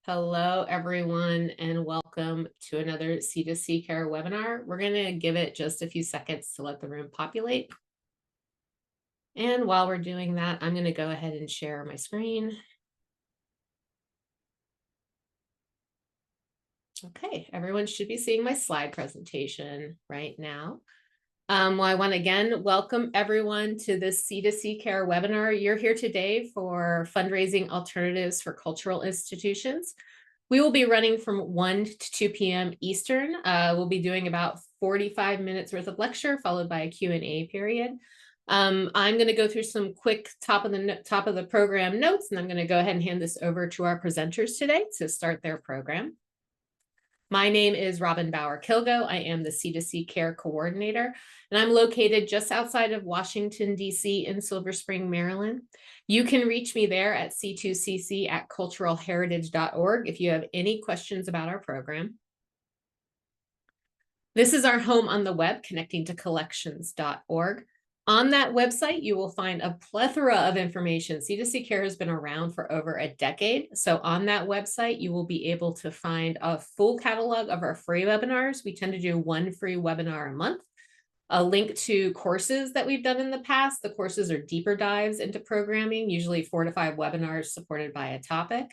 Hello, everyone, and welcome to another C2C Care webinar. We're going to give it just a few seconds to let the room populate. And while we're doing that, I'm going to go ahead and share my screen. Okay, everyone should be seeing my slide presentation right now. Well, I want to again welcome everyone to this C2C Care webinar. You're here today for fundraising alternatives for cultural institutions. We will be running from 1 to 2 p.m. Eastern. We'll be doing about 45 minutes worth of lecture, followed by a Q&A period. I'm going to go through some quick top of the program notes, and I'm going to go ahead and hand this over to our presenters today to start their program. My name is Robin Bauer-Kilgo. I am the C2C Care Coordinator, and I'm located just outside of Washington, D.C. in Silver Spring, Maryland. You can reach me there at c2cc@culturalheritage.org if you have any questions about our program. This is our home on the web, connectingtocollections.org. On that website, you will find a plethora of information. C2C Care has been around for over a decade. So on that website, you will be able to find a full catalog of our free webinars. We tend to do one free webinar a month. A link to courses that we've done in the past. The courses are deeper dives into programming, usually 4 to 5 webinars supported by a topic.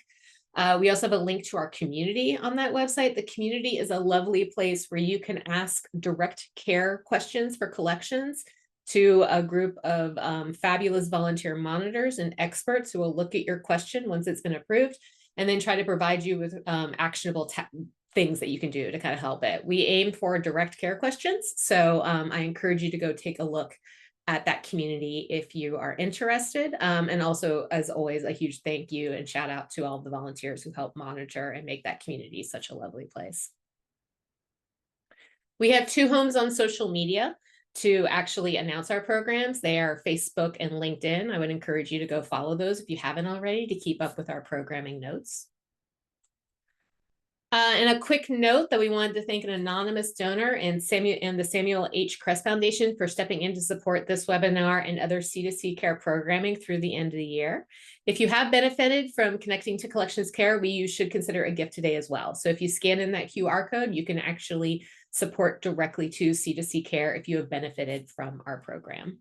We also have a link to our community on that website. The community is a lovely place where you can ask direct care questions for collections to a group of fabulous volunteer monitors and experts who will look at your question once it's been approved and then try to provide you with actionable things that you can do to kind of help it. We aim for direct care questions. So I encourage you to go take a look at that community if you are interested. And also, as always, a huge thank you and shout out to all of the volunteers who help monitor and make that community such a lovely place. We have 2 homes on social media to actually announce our programs. They are Facebook and LinkedIn. I would encourage you to go follow those if you haven't already to keep up with our programming notes. And a quick note that we wanted to thank an anonymous donor and the Samuel H. Kress Foundation for stepping in to support this webinar and other C2C Care programming through the end of the year. If you have benefited from Connecting to Collections Care, you should consider a gift today as well. So if you scan in that QR code, you can actually support directly to C2C Care if you have benefited from our program.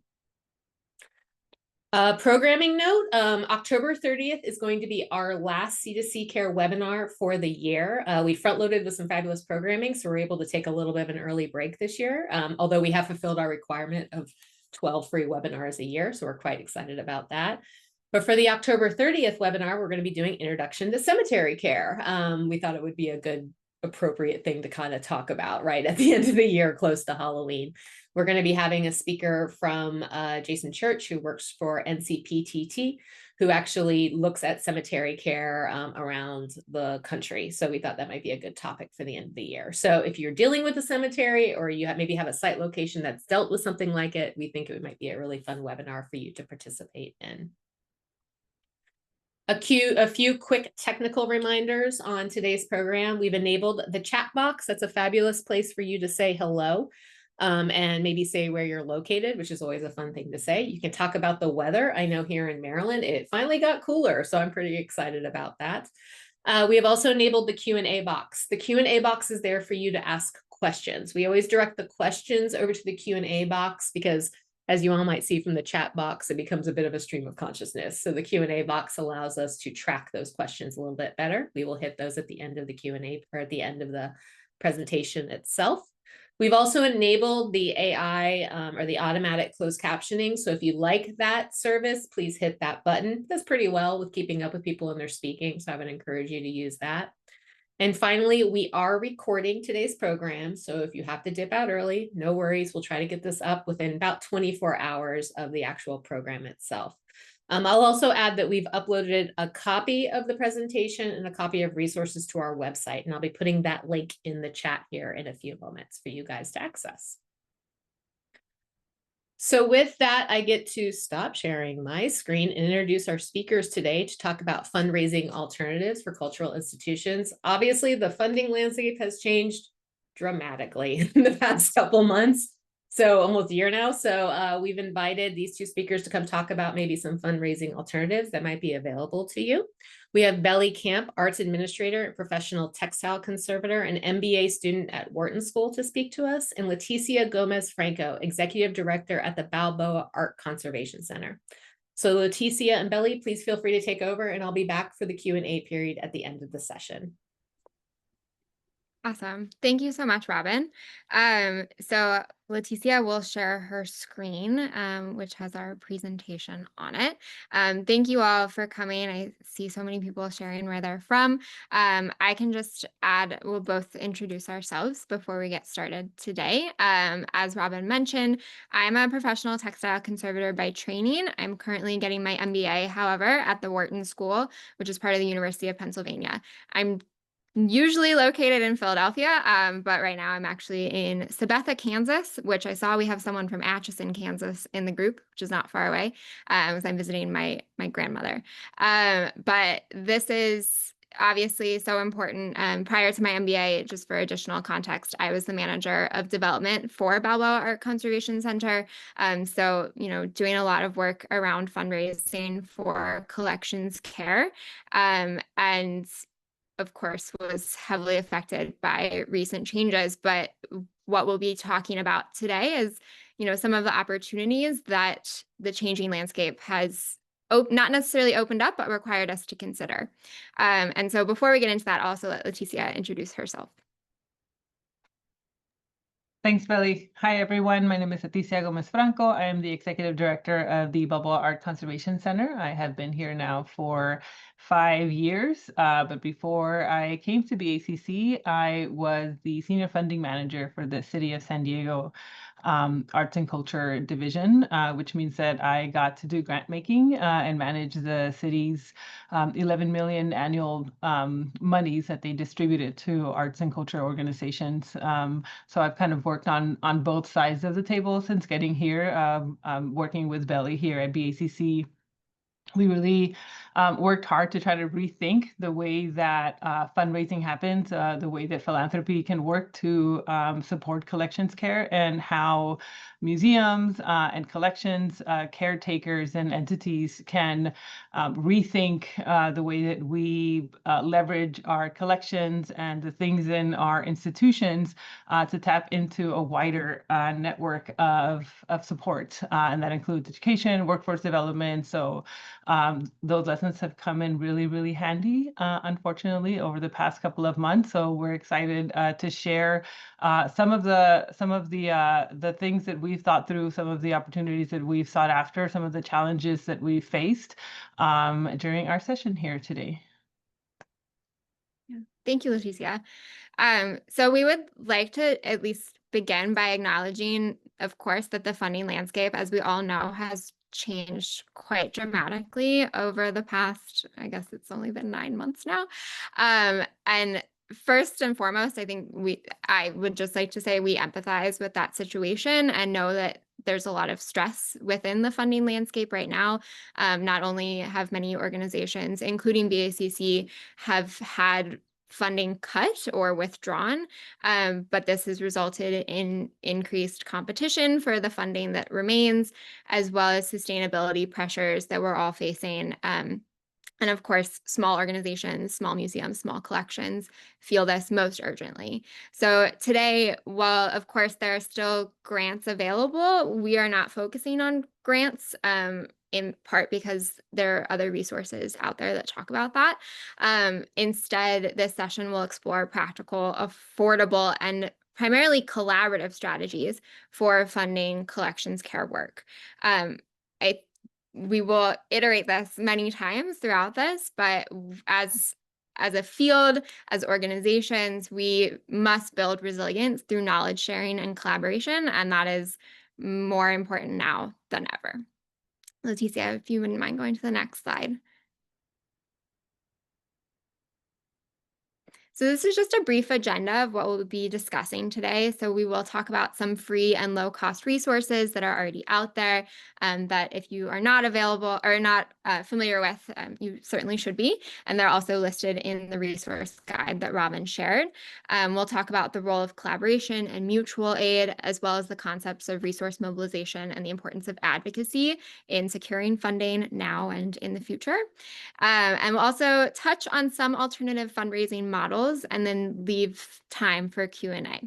Programming note, October 30th is going to be our last C2C Care webinar for the year. We front-loaded with some fabulous programming, so we're able to take a little bit of an early break this year, although we have fulfilled our requirement of 12 free webinars a year, so we're quite excited about that. But for the October 30th webinar, we're going to be doing Introduction to Cemetery Care. We thought it would be a good, appropriate thing to kind of talk about right at the end of the year, close to Halloween. We're going to be having a speaker from Jason Church, who works for NCPTT, who actually looks at cemetery care around the country. So we thought that might be a good topic for the end of the year. So if you're dealing with a cemetery or you maybe have a site location that's dealt with something like it, we think it might be a really fun webinar for you to participate in. A few quick technical reminders on today's program. We've enabled the chat box. That's a fabulous place for you to say hello and maybe say where you're located, which is always a fun thing to say. You can talk about the weather. I know here in Maryland, it finally got cooler, so I'm pretty excited about that. We have also enabled the Q&A box. The Q&A box is there for you to ask questions. We always direct the questions over to the Q&A box because, as you all might see from the chat box, it becomes a bit of a stream of consciousness. So the Q&A box allows us to track those questions a little bit better. We will hit those at the end of the Q&A or at the end of the presentation itself. We've also enabled the AI or the automatic closed captioning. So if you like that service, please hit that button. It does pretty well with keeping up with people when they're speaking. So I would encourage you to use that. And finally, we are recording today's program. So if you have to dip out early, no worries. We'll try to get this up within about 24 hours of the actual program itself. I'll also add that we've uploaded a copy of the presentation and a copy of resources to our website. And I'll be putting that link in the chat here in a few moments for you guys to access. So with that, I get to stop sharing my screen and introduce our speakers today to talk about fundraising alternatives for cultural institutions. Obviously, the funding landscape has changed dramatically in the past couple months. So almost a year now. So we've invited these two speakers to come talk about maybe some fundraising alternatives that might be available to you. We have Bellie Camp, arts administrator and professional textile conservator, an MBA student at Wharton School to speak to us, and Leticia Gomez Franco, executive director at the Balboa Art Conservation Center. So Leticia and Bellie, please feel free to take over, and I'll be back for the Q&A period at the end of the session. Awesome. Thank you so much, Robin. So Leticia will share her screen, which has our presentation on it. Thank you all for coming. I see so many people sharing where they're from. I can just add, we'll both introduce ourselves before we get started today. As Robin mentioned, I'm a professional textile conservator by training. I'm currently getting my MBA, however, at the Wharton School, which is part of the University of Pennsylvania. I'm usually located in Philadelphia, but right now I'm actually in Sabetha, Kansas, which I saw we have someone from Atchison, Kansas in the group, which is not far away, as I'm visiting my grandmother. But this is obviously so important. Prior to my MBA, just for additional context, I was the manager of development for Balboa Art Conservation Center. So, doing a lot of work around fundraising for collections care. And of course, was heavily affected by recent changes. But what we'll be talking about today is, some of the opportunities that the changing landscape has not necessarily opened up, but required us to consider. And so before we get into that, I'll also let Leticia introduce herself. Thanks, Bellie. Hi, everyone. My name is Leticia Gomez Franco. I am the Executive Director of the Balboa Art Conservation Center. I have been here now for 5 years, but before I came to BACC, I was the Senior Funding Manager for the City of San Diego Arts and Culture Division, which means that I got to do grant making and manage the city's 11 million annual monies that they distributed to arts and culture organizations. So I've kind of worked on both sides of the table since getting here, working with Bellie here at BACC. We really worked hard to try to rethink the way that fundraising happens, the way that philanthropy can work to support collections care, and how museums and collections, caretakers and entities can rethink the way that we leverage our collections and the things in our institutions to tap into a wider network of support. And that includes education, workforce development. So those lessons have come in really, really handy, unfortunately, over the past couple of months. So we're excited to share some of the things that we've thought through, some of the opportunities that we've sought after, some of the challenges that we've faced during our session here today. Yeah. Thank you, Leticia. So we would like to at least begin by acknowledging, of course, that the funding landscape, as we all know, has changed quite dramatically over the past, I guess it's only been 9 months now. And first and foremost, I think I would just like to say we empathize with that situation and know that there's a lot of stress within the funding landscape right now. Not only have many organizations, including BACC, have had funding cut or withdrawn, but this has resulted in increased competition for the funding that remains, as well as sustainability pressures that we're all facing. And of course, small organizations, small museums, small collections feel this most urgently. So today, while of course there are still grants available, we are not focusing on grants, in part because there are other resources out there that talk about that. Instead, this session will explore practical, affordable, and primarily collaborative strategies for funding collections care work. We will iterate this many times throughout this, but as a field, as organizations, we must build resilience through knowledge sharing and collaboration, and that is more important now than ever. Leticia, if you wouldn't mind going to the next slide. So this is just a brief agenda of what we'll be discussing today. So we will talk about some free and low-cost resources that are already out there, that if you are not available or not familiar with, you certainly should be. And they're also listed in the resource guide that Robin shared. We'll talk about the role of collaboration and mutual aid, as well as the concepts of resource mobilization and the importance of advocacy in securing funding now and in the future. And we'll also touch on some alternative fundraising models and then leave time for Q&A.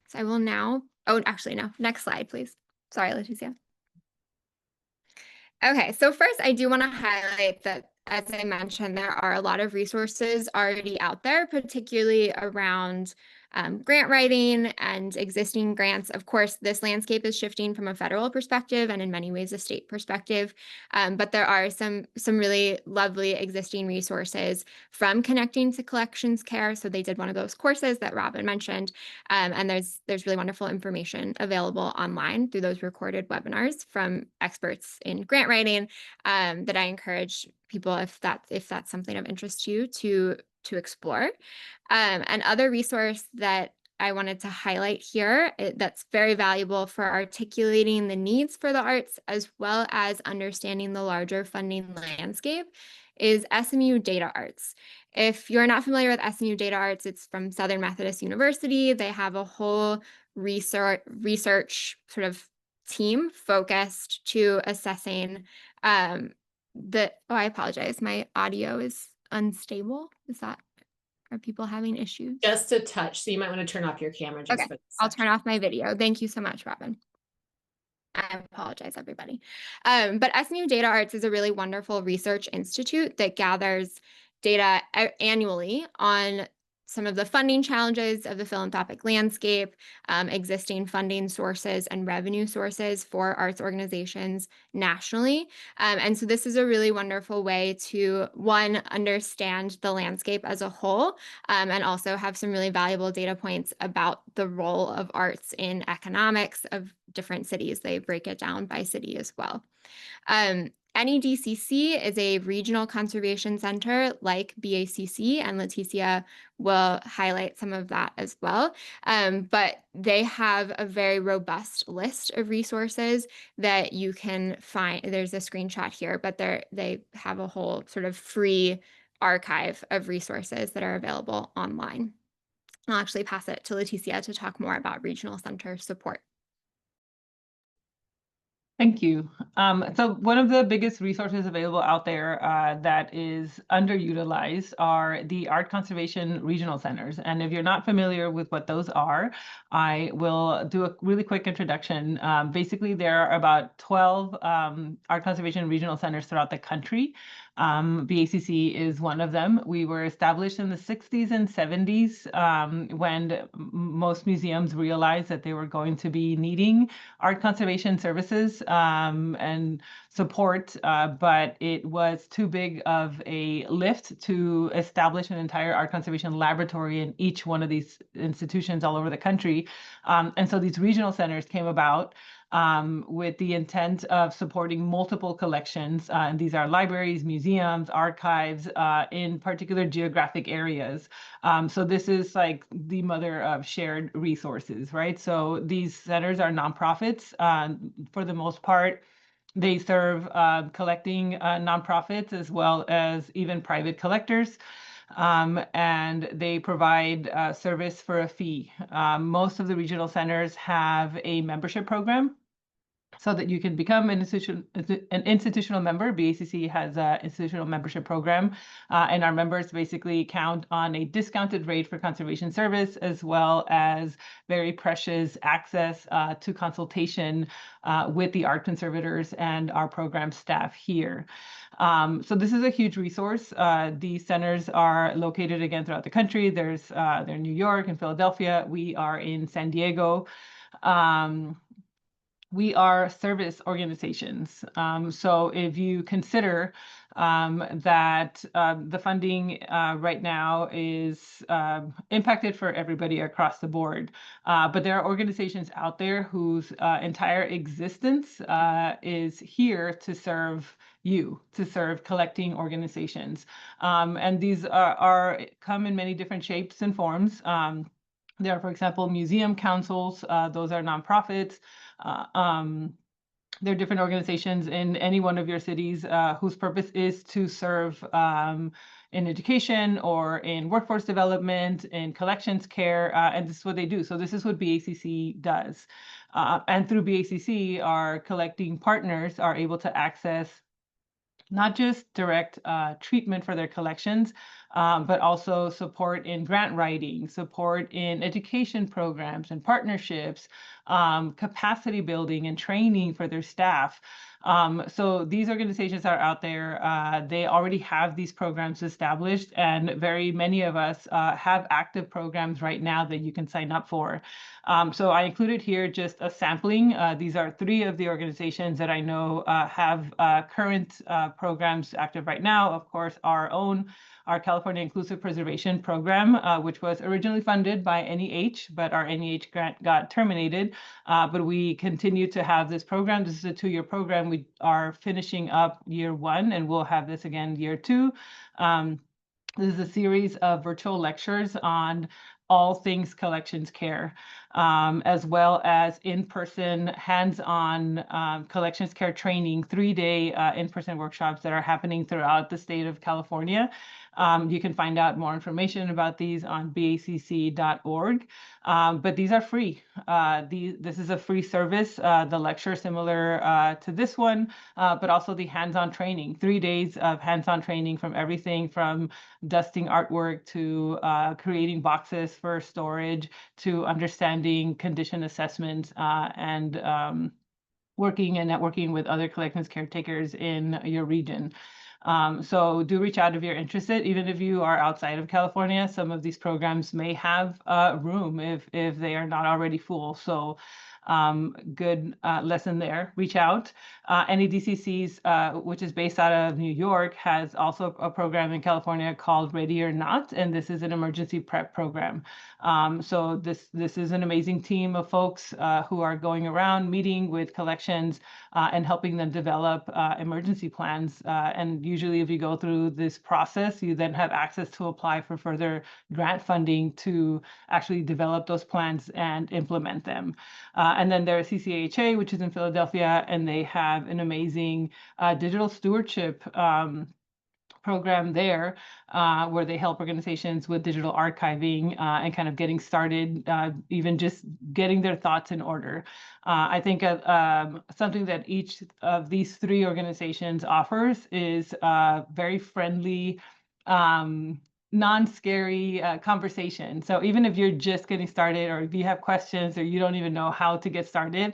So I will now, oh, actually, no, next slide, please. Sorry, Leticia. Okay, so first I do want to highlight that, as I mentioned, there are a lot of resources already out there, particularly around grant writing and existing grants. Of course, this landscape is shifting from a federal perspective and in many ways a state perspective, but there are some really lovely existing resources from Connecting to Collections Care. So they did one of those courses that Robin mentioned, and there's really wonderful information available online through those recorded webinars from experts in grant writing that I encourage people, if that's something of interest to you, to explore. And other resource that I wanted to highlight here that's very valuable for articulating the needs for the arts as well as understanding the larger funding landscape is SMU Data Arts. If you're not familiar with SMU Data Arts, it's from Southern Methodist University. They have a whole research sort of team focused to assessing I apologize, my audio is unstable. Are people having issues? Just a touch. So you might want to turn off your camera just Okay, for this I'll section. turn off my video. Thank you so much, Robin. I apologize, everybody. But SMU Data Arts is a really wonderful research institute that gathers data annually on some of the funding challenges of the philanthropic landscape, existing funding sources and revenue sources for arts organizations nationally. And so this is a really wonderful way to, one, understand the landscape as a whole, and also have some really valuable data points about the role of arts in economics of different cities. They break it down by city as well. NEDCC is a regional conservation center like BACC, and Leticia will highlight some of that as well. But they have a very robust list of resources that you can find. There's a screenshot here, but they have a whole sort of free archive of resources that are available online. I'll actually pass it to Leticia to talk more about regional center support. Thank you. So one of the biggest resources available out there that is underutilized are the art conservation regional centers. And if you're not familiar with what those are, I will do a really quick introduction. Basically, there are about 12 art conservation regional centers throughout the country. BACC is one of them. We were established in the 60s and 70s when most museums realized that they were going to be needing art conservation services and support, but it was too big of a lift to establish an entire art conservation laboratory in each one of these institutions all over the country. And so these regional centers came about with the intent of supporting multiple collections. And these are libraries, museums, archives in particular geographic areas. So this is like the mother of shared resources, right? So these centers are nonprofits for the most part. They serve collecting nonprofits as well as even private collectors. And they provide service for a fee. Most of the regional centers have a membership program so that you can become an institutional member. BACC has an institutional membership program, and our members basically count on a discounted rate for conservation service, as well as very precious access to consultation with the art conservators and our program staff here. So this is a huge resource. These centers are located again throughout the country. They're in New York and Philadelphia. We are in San Diego. We are service organizations. So if you consider that the funding right now is impacted for everybody across the board, but there are organizations out there whose entire existence is here to serve you, to serve collecting organizations. And these come in many different shapes and forms. There are, for example, museum councils. Those are nonprofits. There are different organizations in any one of your cities whose purpose is to serve in education or in workforce development, in collections care, and this is what they do. So this is what BACC does. And through BACC, our collecting partners are able to access not just direct treatment for their collections, but also support in grant writing, support in education programs and partnerships, capacity building and training for their staff. So these organizations are out there. They already have these programs established, and very many of us have active programs right now that you can sign up for. So I included here just a sampling. These are 3 of the organizations that I know have current programs active right now. Of course, our California Inclusive Preservation Program, which was originally funded by NEH, but our NEH grant got terminated. But we continue to have this program. This is a 2-year program. We are finishing up year 1, and we'll have this again year 2. This is a series of virtual lectures on all things collections care, as well as in-person, hands-on collections care training, 3-day in-person workshops that are happening throughout the state of California. You can find out more information about these on bacc.org, but these are free. This is a free service. The lecture similar to this one, but also the hands-on training, 3 days of hands-on training from everything from dusting artwork to creating boxes for storage to understanding condition assessments and working and networking with other collections caretakers in your region. So do reach out if you're interested. Even if you are outside of California, some of these programs may have room if they are not already full. So good lesson there. Reach out. NEDCC's, which is based out of New York, has also a program in California called Ready or Not, and this is an emergency prep program. So this is an amazing team of folks who are going around meeting with collections and helping them develop emergency plans. And usually if you go through this process, you then have access to apply for further grant funding to actually develop those plans and implement them. And then there's CCAHA, which is in Philadelphia, and they have an amazing digital stewardship program there where they help organizations with digital archiving and kind of getting started, even just getting their thoughts in order. I think something that each of these 3 organizations offers is very friendly, non-scary conversation. So even if you're just getting started, or if you have questions, or you don't even know how to get started,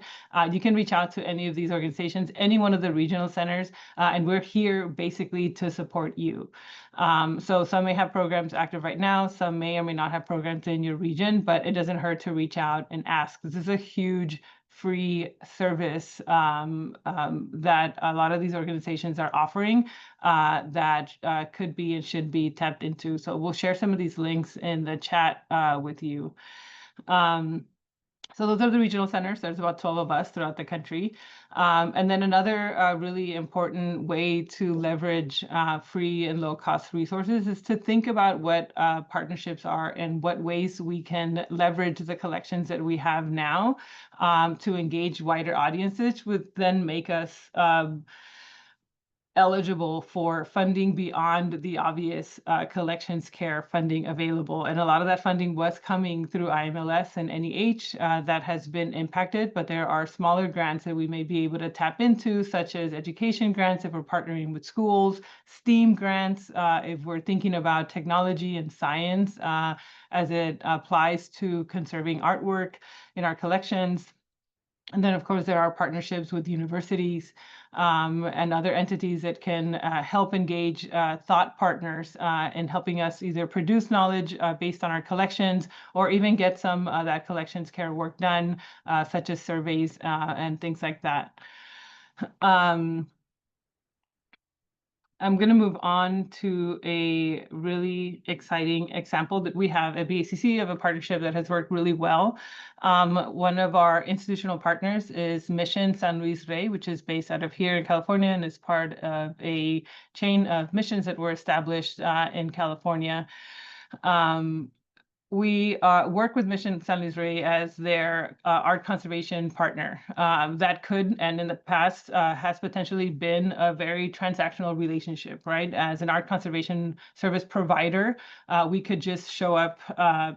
you can reach out to any of these organizations, any one of the regional centers, and we're here basically to support you. So some may have programs active right now, some may or may not have programs in your region, but it doesn't hurt to reach out and ask. This is a huge free service that a lot of these organizations are offering that could be and should be tapped into. So we'll share some of these links in the chat with you. So those are the regional centers. There's about 12 of us throughout the country. And then another really important way to leverage free and low-cost resources is to think about what partnerships are and what ways we can leverage the collections that we have now to engage wider audiences, which would then make us eligible for funding beyond the obvious collections care funding available. And a lot of that funding was coming through IMLS and NEH that has been impacted, but there are smaller grants that we may be able to tap into, such as education grants if we're partnering with schools, STEAM grants if we're thinking about technology and science as it applies to conserving artwork in our collections. And then, of course, there are partnerships with universities and other entities that can help engage thought partners in helping us either produce knowledge based on our collections or even get some of that collections care work done, such as surveys and things like that. I'm going to move on to a really exciting example that we have at BACC of a partnership that has worked really well. One of our institutional partners is Mission San Luis Rey, which is based out of here in California and is part of a chain of missions that were established in California. we work with Mission San Luis Rey as their art conservation partner. That could, and in the past, has potentially been a very transactional relationship, right? As an art conservation service provider, we could just show up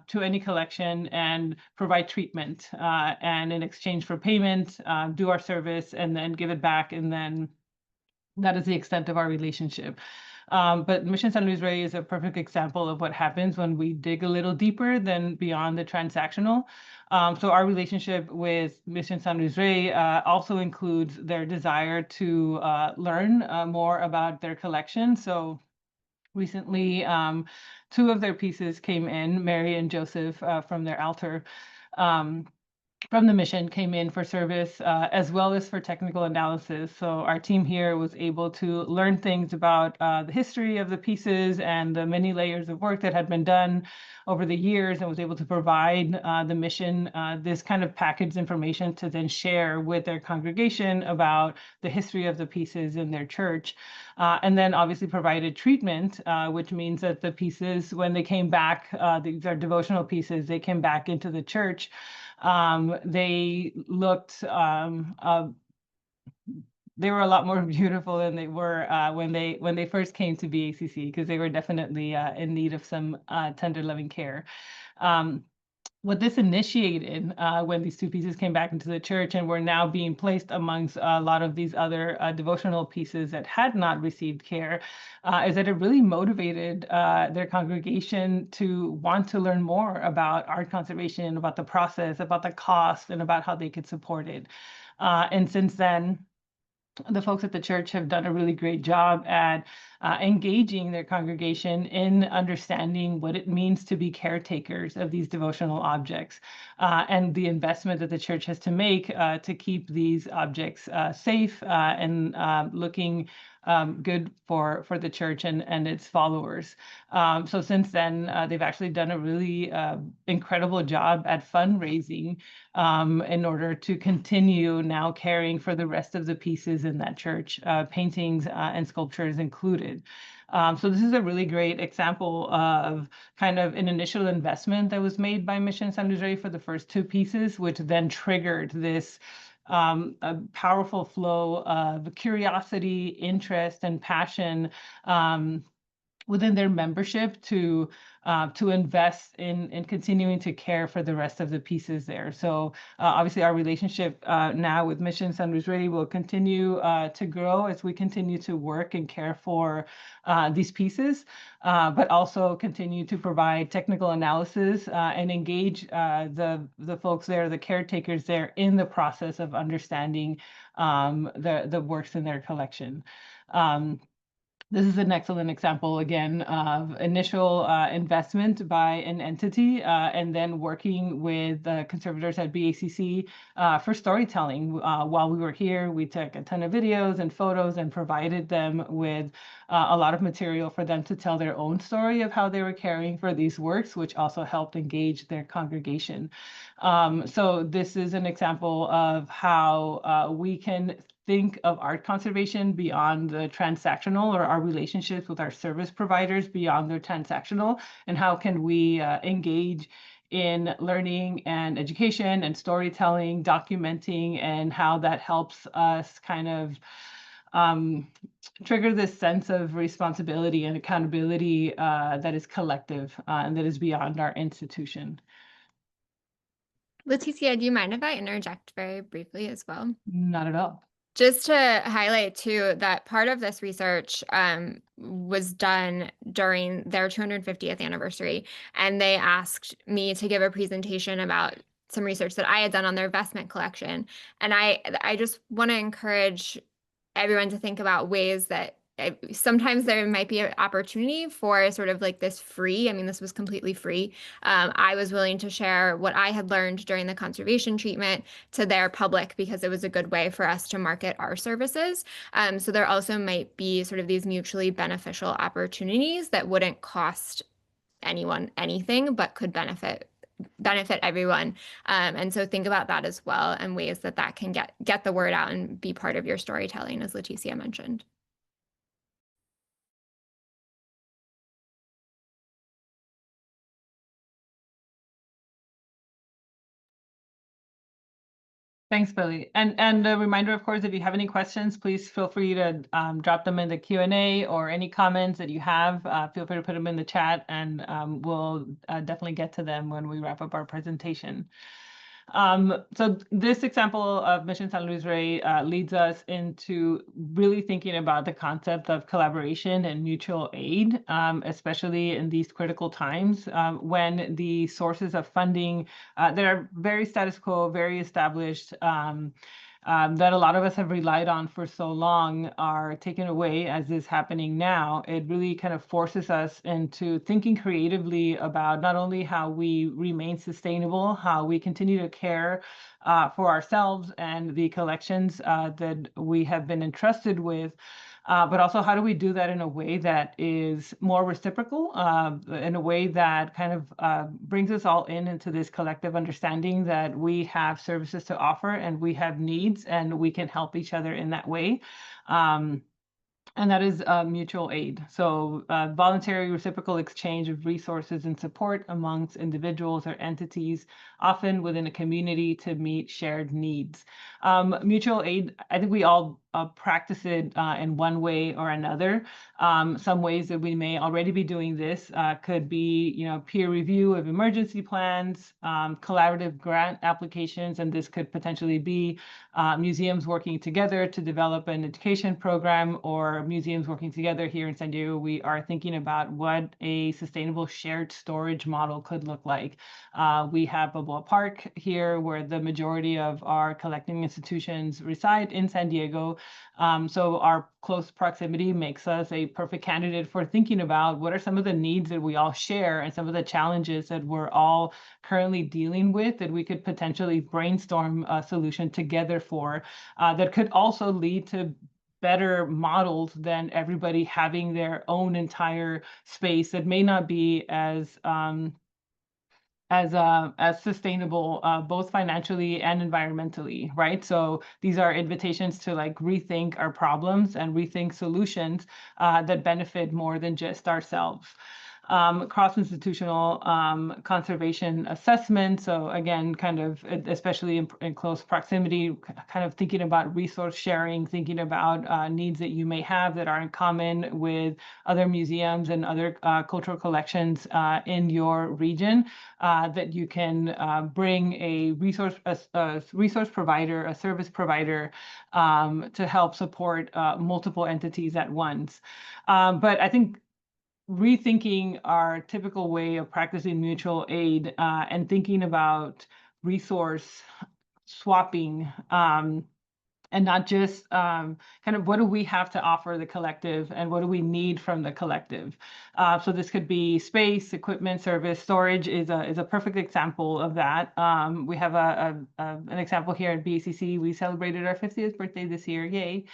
to any collection and provide treatment, and in exchange for payment, do our service and then give it back, and then that is the extent of our relationship. But Mission San Luis Rey is a perfect example of what happens when we dig a little deeper than beyond the transactional. So our relationship with Mission San Luis Rey also includes their desire to learn more about their collection. So recently, 2 of their pieces came in, Mary and Joseph, from their altar. From the mission came in for service, as well as for technical analysis. So our team here was able to learn things about the history of the pieces and the many layers of work that had been done over the years, and was able to provide the mission this kind of packaged information to then share with their congregation about the history of the pieces in their church. And then obviously provided treatment, which means that the pieces, when they came back, these are devotional pieces, they came back into the church. They looked, they were a lot more beautiful than they were when they first came to BACC, because they were definitely in need of some tender, loving care. What this initiated when these 2 pieces came back into the church and were now being placed amongst a lot of these other devotional pieces that had not received care, is that it really motivated their congregation to want to learn more about art conservation, about the process, about the cost, and about how they could support it. And since then, the folks at the church have done a really great job at engaging their congregation in understanding what it means to be caretakers of these devotional objects, and the investment that the church has to make to keep these objects safe and looking good for the church and its followers. So since then, they've actually done a really incredible job at fundraising in order to continue now caring for the rest of the pieces in that church, paintings and sculptures included. So this is a really great example of kind of an initial investment that was made by Mission San Luis Rey for the first 2 pieces, which then triggered this a powerful flow of curiosity, interest, and passion within their membership to invest in continuing to care for the rest of the pieces there. So obviously our relationship now with Mission San Luis Rey will continue to grow as we continue to work and care for these pieces, but also continue to provide technical analysis and engage the folks there, the caretakers there, in the process of understanding the works in their collection. This is an excellent example, again, of initial investment by an entity and then working with the conservators at BACC for storytelling. While we were here, we took a ton of videos and photos and provided them with a lot of material for them to tell their own story of how they were caring for these works, which also helped engage their congregation. So this is an example of how we can think of art conservation beyond the transactional, or our relationships with our service providers beyond the transactional, and how can we engage in learning and education and storytelling, documenting, and how that helps us kind of trigger this sense of responsibility and accountability that is collective and that is beyond our institution. Leticia, do you mind if I interject very briefly as well? Not at all. Just to highlight too that part of this research was done during their 250th anniversary, and they asked me to give a presentation about some research that I had done on their vestment collection. And I just want to encourage everyone to think about ways that sometimes there might be an opportunity for sort of like this free, I mean, this was completely free. I was willing to share what I had learned during the conservation treatment to their public because it was a good way for us to market our services. So there also might be sort of these mutually beneficial opportunities that wouldn't cost anyone anything, but could benefit everyone. And so think about that as well, and ways that can get the word out and be part of your storytelling, as Leticia mentioned. Thanks, Bellie. And a reminder, of course, if you have any questions, please feel free to drop them in the Q&A, or any comments that you have, feel free to put them in the chat, and we'll definitely get to them when we wrap up our presentation. So this example of Mission San Luis Rey leads us into really thinking about the concept of collaboration and mutual aid, especially in these critical times when the sources of funding that are very status quo, very established, that a lot of us have relied on for so long are taken away, as is happening now. It really kind of forces us into thinking creatively about not only how we remain sustainable, how we continue to care for ourselves and the collections that we have been entrusted with, but also how do we do that in a way that is more reciprocal, in a way that kind of brings us all into this collective understanding that we have services to offer and we have needs and we can help each other in that way. And that is mutual aid. So voluntary reciprocal exchange of resources and support amongst individuals or entities, often within a community, to meet shared needs. Mutual aid, I think we all practice it in one way or another. Some ways that we may already be doing this could be, peer review of emergency plans, collaborative grant applications, and this could potentially be museums working together to develop an education program, or museums working together. Here in San Diego, we are thinking about what a sustainable shared storage model could look like. We have Balboa Park here, where the majority of our collecting institutions reside in San Diego. So our close proximity makes us a perfect candidate for thinking about what are some of the needs that we all share and some of the challenges that we're all currently dealing with that we could potentially brainstorm a solution together for, that could also lead to better models than everybody having their own entire space that may not be as sustainable, both financially and environmentally, right? So these are invitations to rethink our problems and rethink solutions that benefit more than just ourselves. Cross-institutional conservation assessment. So again, kind of, especially in close proximity, kind of thinking about resource sharing, thinking about needs that you may have that are in common with other museums and other cultural collections in your region, that you can bring a resource provider, a service provider, to help support multiple entities at once. But I think rethinking our typical way of practicing mutual aid and thinking about resource swapping, and not just kind of what do we have to offer the collective and what do we need from the collective. So this could be space, equipment, service. Storage is a perfect example of that. We have an example here at BACC. We celebrated our 50th birthday this year, yay.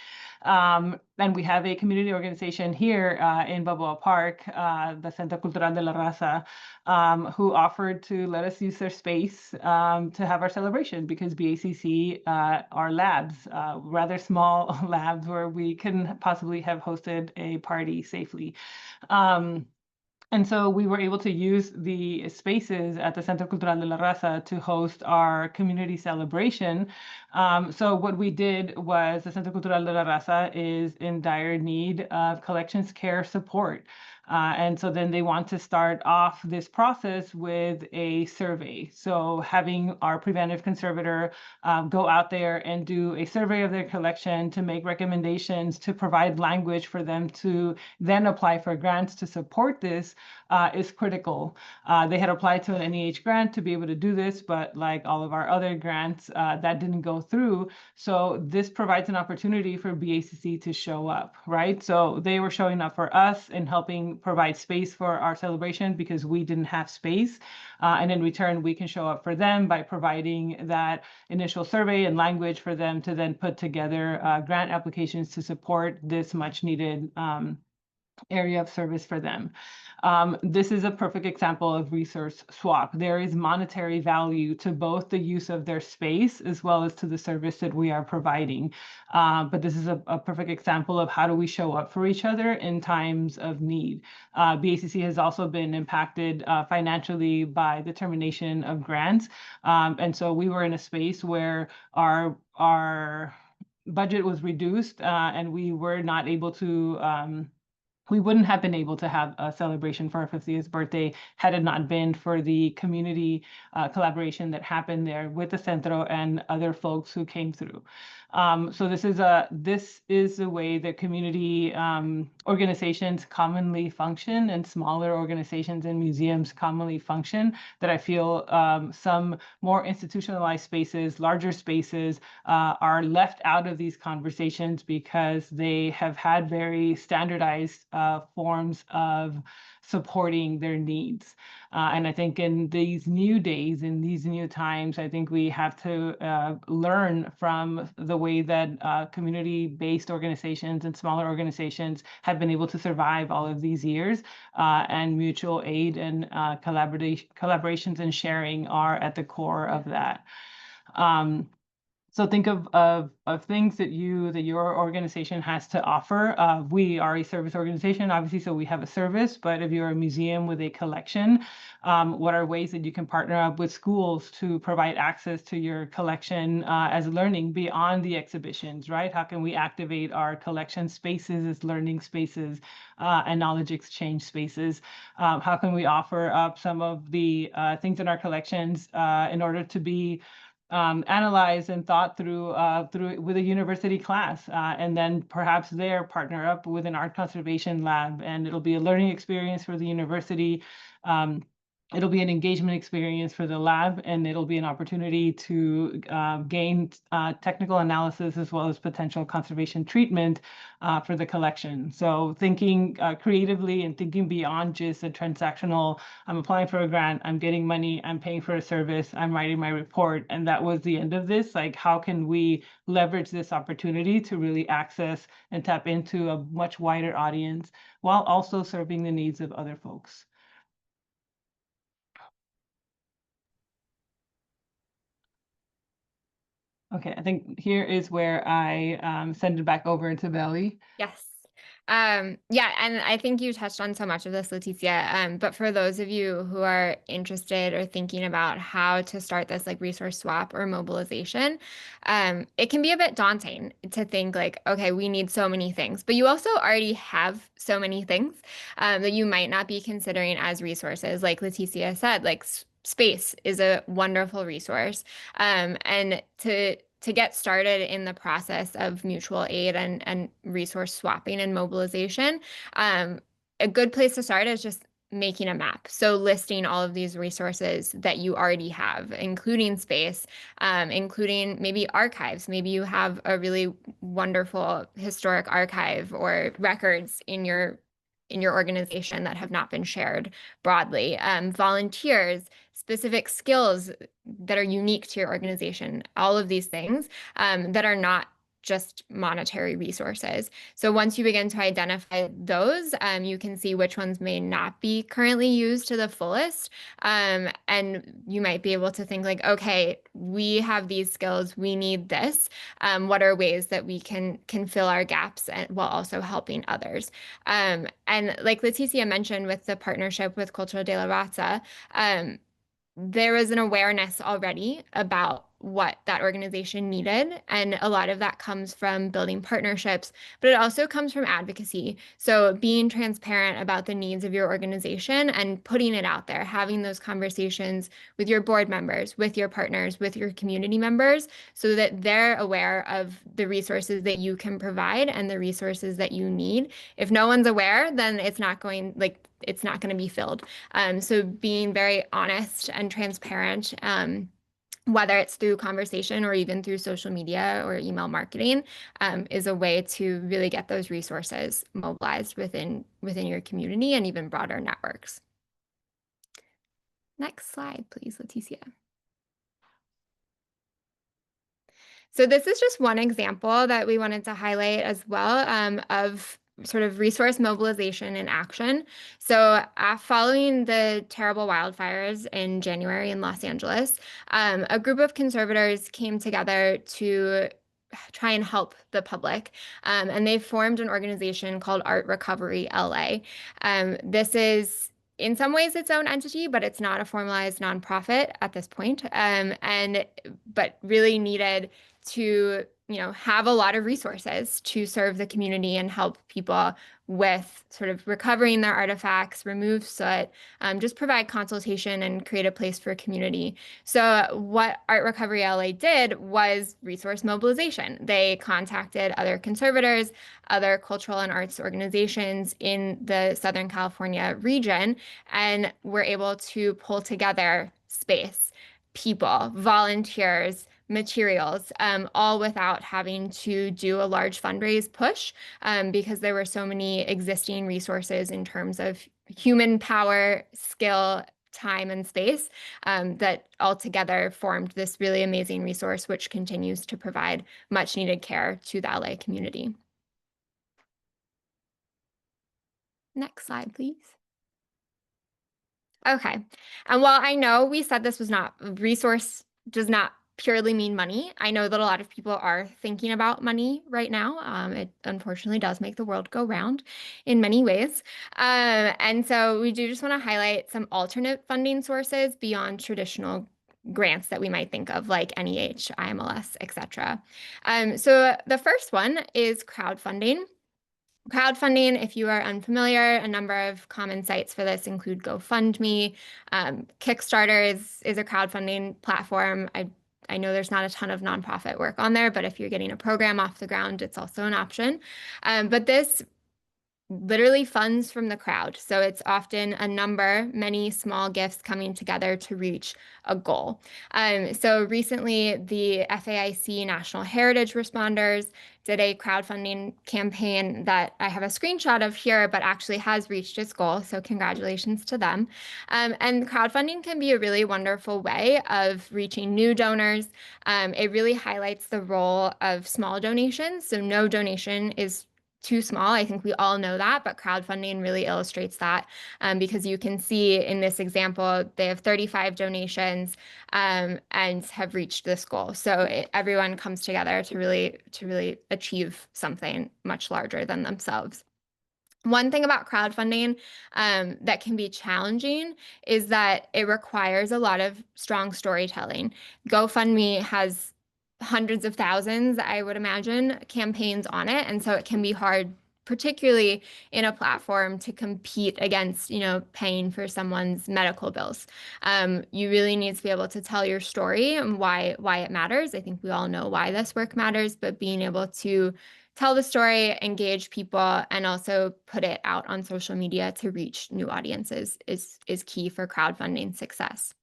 And we have a community organization here in Balboa Park, the Centro Cultural de la Raza, who offered to let us use their space to have our celebration, because BACC are labs, rather small labs where we couldn't possibly have hosted a party safely. And so we were able to use the spaces at the Centro Cultural de la Raza to host our community celebration. So what we did was, the Centro Cultural de la Raza is in dire need of collections care support. And so then they want to start off this process with a survey. So having our preventive conservator go out there and do a survey of their collection to make recommendations, to provide language for them to then apply for grants to support this is critical. They had applied to an NEH grant to be able to do this, but like all of our other grants, that didn't go through. So this provides an opportunity for BACC to show up, right? So they were showing up for us and helping provide space for our celebration because we didn't have space. And in return, we can show up for them by providing that initial survey and language for them to then put together grant applications to support this much needed area of service for them. This is a perfect example of resource swap. There is monetary value to both the use of their space as well as to the service that we are providing. But this is a perfect example of how do we show up for each other in times of need. BACC has also been impacted financially by the termination of grants. And so we were in a space where our budget was reduced and we were not able to we wouldn't have been able to have a celebration for our 50th birthday had it not been for the community collaboration that happened there with the Centro and other folks who came through. So this is the way that community organizations commonly function, and smaller organizations and museums commonly function, that I feel some more institutionalized spaces, larger spaces, are left out of these conversations because they have had very standardized forms of supporting their needs. And I think in these new days, in these new times, I think we have to learn from the way that community-based organizations and smaller organizations have been able to survive all of these years, and mutual aid and collaborations and sharing are at the core of that. So think of things that your organization has to offer. We are a service organization, obviously, so we have a service. But if you're a museum with a collection, what are ways that you can partner up with schools to provide access to your collection as learning beyond the exhibitions, right? How can we activate our collection spaces as learning spaces and knowledge exchange spaces? How can we offer up some of the things in our collections in order to be analyzed and thought through with a university class, and then perhaps there partner up with an art conservation lab, and it'll be a learning experience for the university. It'll be an engagement experience for the lab, and it'll be an opportunity to gain technical analysis as well as potential conservation treatment for the collection. So thinking creatively and thinking beyond just a transactional, I'm applying for a grant, I'm getting money, I'm paying for a service, I'm writing my report, and that was the end of this. Like, how can we leverage this opportunity to really access and tap into a much wider audience while also serving the needs of other folks? Okay, I think here is where I send it back over to Bellie. Yes. Yeah, and I think you touched on so much of this, Leticia. But for those of you who are interested or thinking about how to start this like resource swap or mobilization, it can be a bit daunting to think like, okay, we need so many things, but you also already have so many things that you might not be considering as resources. Like Leticia said, like space is a wonderful resource. And to get started in the process of mutual aid and resource swapping and mobilization, a good place to start is just making a map. So listing all of these resources that you already have, including space, including maybe archives. Maybe you have a really wonderful historic archive or records in your organization that have not been shared broadly. Volunteers, specific skills that are unique to your organization, all of these things that are not just monetary resources. So once you begin to identify those, you can see which ones may not be currently used to the fullest. And you might be able to think like, okay, we have these skills, we need this. What are ways that we can fill our gaps while also helping others? And like Leticia mentioned with the partnership with Cultura de la Raza, there is an awareness already about what that organization needed. And a lot of that comes from building partnerships, but it also comes from advocacy. So being transparent about the needs of your organization and putting it out there, having those conversations with your board members, with your partners, with your community members, so that they're aware of the resources that you can provide and the resources that you need. If no one's aware, then it's not going to be filled. So being very honest and transparent, whether it's through conversation or even through social media or email marketing, is a way to really get those resources mobilized within your community and even broader networks. Next slide, please, Leticia. So this is just one example that we wanted to highlight as well, of sort of resource mobilization and action. So following the terrible wildfires in January in Los Angeles, a group of conservators came together to try and help the public. And they formed an organization called Art Recovery LA. This is in some ways its own entity, but it's not a formalized nonprofit at this point. But really needed to, have a lot of resources to serve the community and help people with sort of recovering their artifacts, remove soot, just provide consultation and create a place for community. So what Art Recovery LA did was resource mobilization. They contacted other conservators, other cultural and arts organizations in the Southern California region, and were able to pull together space, people, volunteers, materials, all without having to do a large fundraise push, because there were so many existing resources in terms of human power, skill, time, and space, that altogether formed this really amazing resource, which continues to provide much needed care to the LA community. Next slide, please. Okay. And while I know we said this was not, resource does not purely mean money, I know that a lot of people are thinking about money right now. It unfortunately does make the world go round in many ways. And so we do just want to highlight some alternate funding sources beyond traditional grants that we might think of, like NEH, IMLS, etc. So the first one is crowdfunding. Crowdfunding, if you are unfamiliar, a number of common sites for this include GoFundMe. Kickstarter is a crowdfunding platform. I know there's not a ton of nonprofit work on there, but if you're getting a program off the ground, it's also an option. But this literally funds from the crowd. So it's often many small gifts coming together to reach a goal. So recently, the FAIC National Heritage Responders did a crowdfunding campaign that I have a screenshot of here, but actually has reached its goal. So congratulations to them. And crowdfunding can be a really wonderful way of reaching new donors. It really highlights the role of small donations. So no donation is too small. I think we all know that, but crowdfunding really illustrates that, because you can see in this example, they have 35 donations, and have reached this goal. So everyone comes together to really achieve something much larger than themselves. One thing about crowdfunding that can be challenging is that it requires a lot of strong storytelling. GoFundMe has hundreds of thousands, I would imagine, campaigns on it. And so it can be hard, particularly in a platform, to compete against, paying for someone's medical bills. You really need to be able to tell your story and why it matters. I think we all know why this work matters, but being able to tell the story, engage people, and also put it out on social media to reach new audiences is key for crowdfunding success.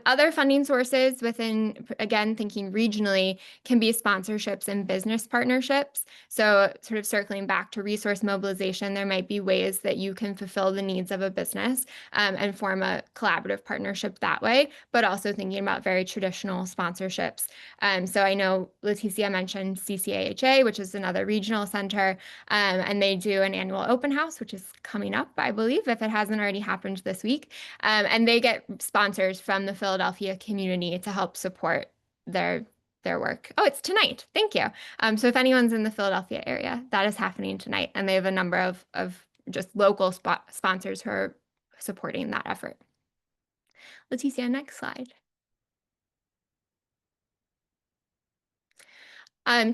Other funding sources within, again, thinking regionally, can be sponsorships and business partnerships. So sort of circling back to resource mobilization, there might be ways that you can fulfill the needs of a business, and form a collaborative partnership that way, but also thinking about very traditional sponsorships. So I know Leticia mentioned CCAHA, which is another regional center, and they do an annual open house, which is coming up, I believe, if it hasn't already happened this week. And they get sponsors from the Philadelphia community to help support their work. Oh, it's tonight. Thank you. So if anyone's in the Philadelphia area, that is happening tonight. And they have a number of just local sponsors who are supporting that effort. Leticia, next slide.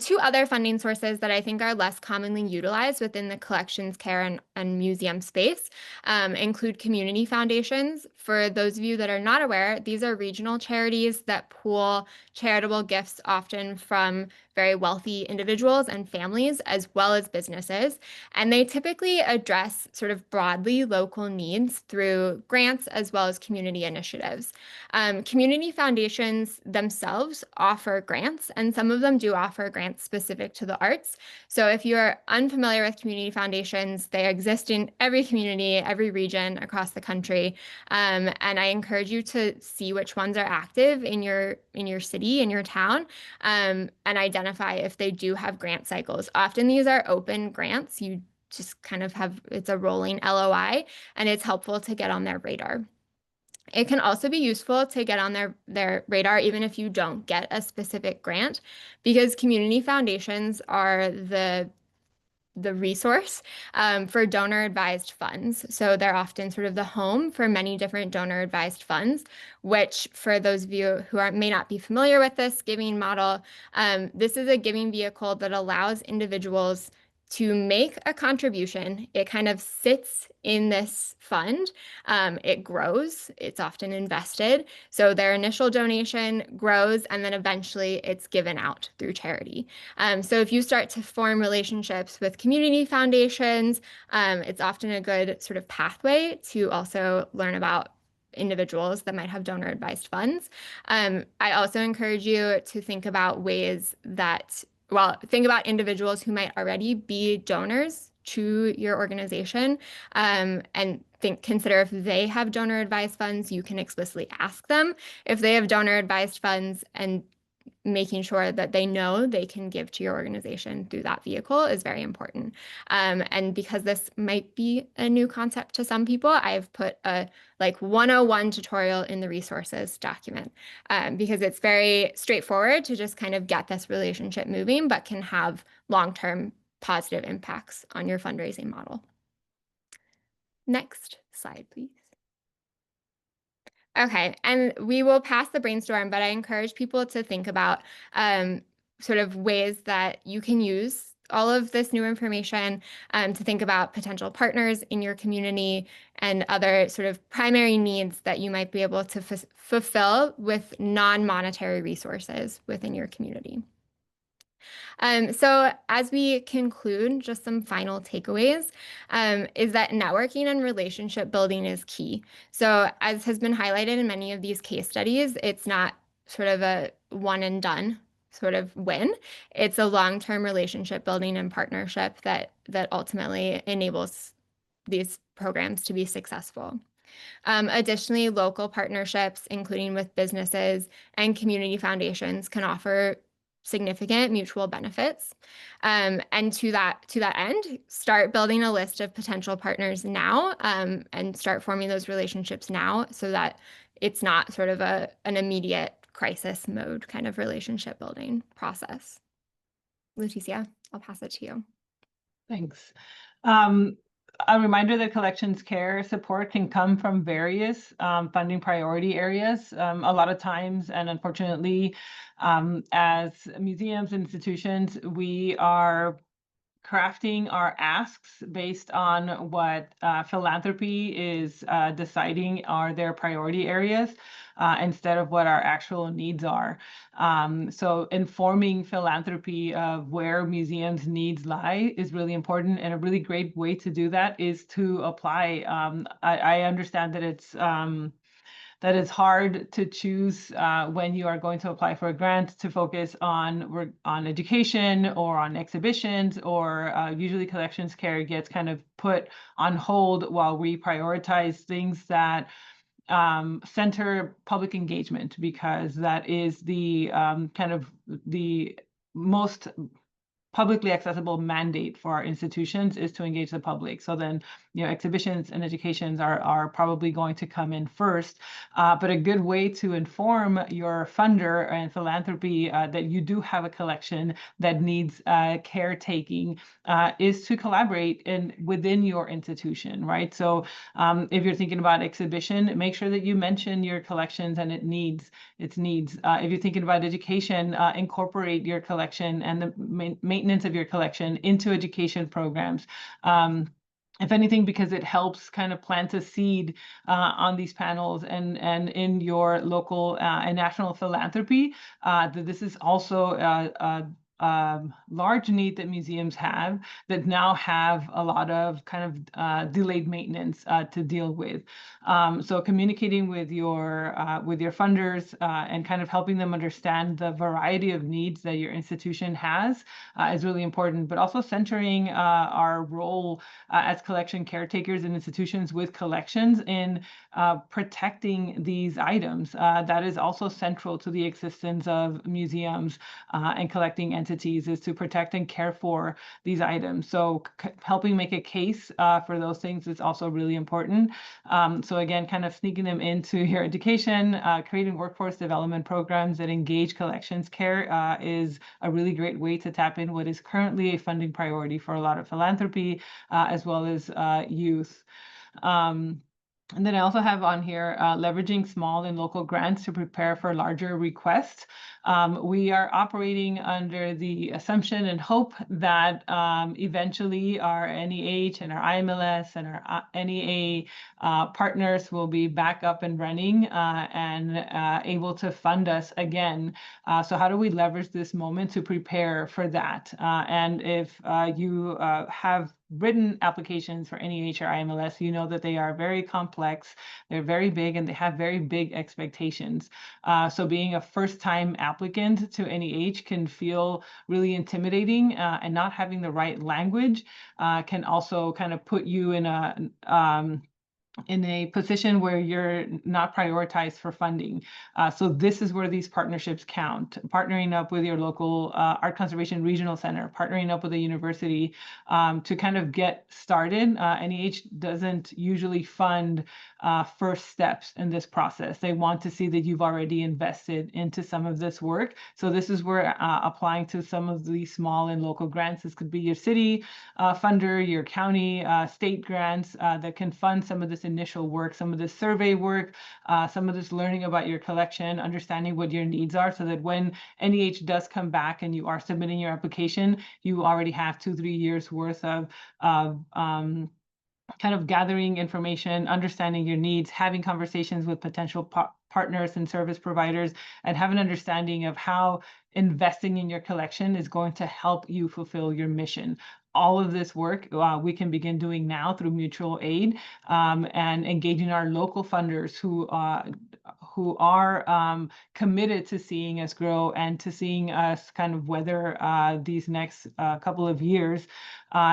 Two other funding sources that I think are less commonly utilized within the collections, care, and museum space include community foundations. For those of you that are not aware, these are regional charities that pool charitable gifts, often from very wealthy individuals and families, as well as businesses. And they typically address sort of broadly local needs through grants as well as community initiatives. Community foundations themselves offer grants, and some of them do offer grants specific to the arts. So if you're unfamiliar with community foundations, they exist in every community, every region across the country. And I encourage you to see which ones are active in your city, in your town, and identify if they do have grant cycles. Often these are open grants. You just kind of it's a rolling LOI, and it's helpful to get on their radar. It can also be useful to get on their radar even if you don't get a specific grant, because community foundations are the resource for donor advised funds. So they're often sort of the home for many different donor advised funds, which for those of you who may not be familiar with this giving model, this is a giving vehicle that allows individuals to make a contribution. It kind of sits in this fund. It grows, it's often invested. So their initial donation grows, and then eventually it's given out through charity. So if you start to form relationships with community foundations, it's often a good sort of pathway to also learn about individuals that might have donor advised funds. I also encourage you to think about ways that, think about individuals who might already be donors to your organization, and consider if they have donor advised funds. You can explicitly ask them if they have donor advised funds, and making sure that they know they can give to your organization through that vehicle is very important. And because this might be a new concept to some people, I've put a 101 tutorial in the resources document, because it's very straightforward to just kind of get this relationship moving, but can have long-term positive impacts on your fundraising model. Next slide, please. Okay, and we will pass the brainstorm, but I encourage people to think about sort of ways that you can use all of this new information, to think about potential partners in your community and other sort of primary needs that you might be able to fulfill with non-monetary resources within your community. So as we conclude, just some final takeaways, is that networking and relationship building is key. So as has been highlighted in many of these case studies, it's not sort of a one and done sort of win. It's a long-term relationship building and partnership that ultimately enables these programs to be successful. Additionally, local partnerships, including with businesses and community foundations, can offer significant mutual benefits. And to that end, start building a list of potential partners now, and start forming those relationships now, so that it's not sort of an immediate crisis mode kind of relationship building process. Leticia, I'll pass it to you. Thanks. A reminder that collections care support can come from various funding priority areas. A lot of times, and unfortunately, as museums and institutions, we are crafting our asks based on what philanthropy is deciding are their priority areas, instead of what our actual needs are. So informing philanthropy of where museums' needs lie is really important, and a really great way to do that is to apply. I understand that it's hard to choose when you are going to apply for a grant to focus on education or on exhibitions, or usually collections care gets kind of put on hold while we prioritize things that center public engagement, because that is the kind of the most publicly accessible mandate for our institutions, is to engage the public. So then, exhibitions and educations are probably going to come in first. But a good way to inform your funder and philanthropy that you do have a collection that needs caretaking is to collaborate within your institution, right? So if you're thinking about exhibition, make sure that you mention your collections and its needs. If you're thinking about education, incorporate your collection and the maintenance of your collection into education programs. If anything, because it helps kind of plant a seed on these panels and in your local and national philanthropy, that this is also a large need that museums have, that now have a lot of kind of delayed maintenance to deal with. So communicating with your funders and kind of helping them understand the variety of needs that your institution has is really important. But also centering our role as collection caretakers in institutions with collections in protecting these items. That is also central to the existence of museums and collecting entities. entities is to protect and care for these items. So helping make a case for those things is also really important. So again, kind of sneaking them into your education, creating workforce development programs that engage collections care is a really great way to tap in what is currently a funding priority for a lot of philanthropy, as well as youth. And then I also have on here leveraging small and local grants to prepare for larger requests. We are operating under the assumption and hope that eventually our NEH and our IMLS and our NEA partners will be back up and running and able to fund us again. So how do we leverage this moment to prepare for that? And if you have written applications for NEH or IMLS, you know that they are very complex, they're very big, and they have very big expectations. So being a first-time applicant to NEH can feel really intimidating, and not having the right language can also kind of put you in a position where you're not prioritized for funding. So this is where these partnerships count. Partnering up with your local art conservation regional center, partnering up with a university to kind of get started. NEH doesn't usually fund first steps in this process. They want to see that you've already invested into some of this work. So this is where applying to some of these small and local grants, this could be your city funder, your county, state grants that can fund some of this initial work, some of this survey work, some of this learning about your collection, understanding what your needs are, so that when NEH does come back and you are submitting your application, you already have 2-3 years worth of kind of gathering information, understanding your needs, having conversations with potential partners and service providers, and have an understanding of how investing in your collection is going to help you fulfill your mission. All of this work we can begin doing now through mutual aid and engaging our local funders who are committed to seeing us grow and to seeing us kind of weather these next couple of years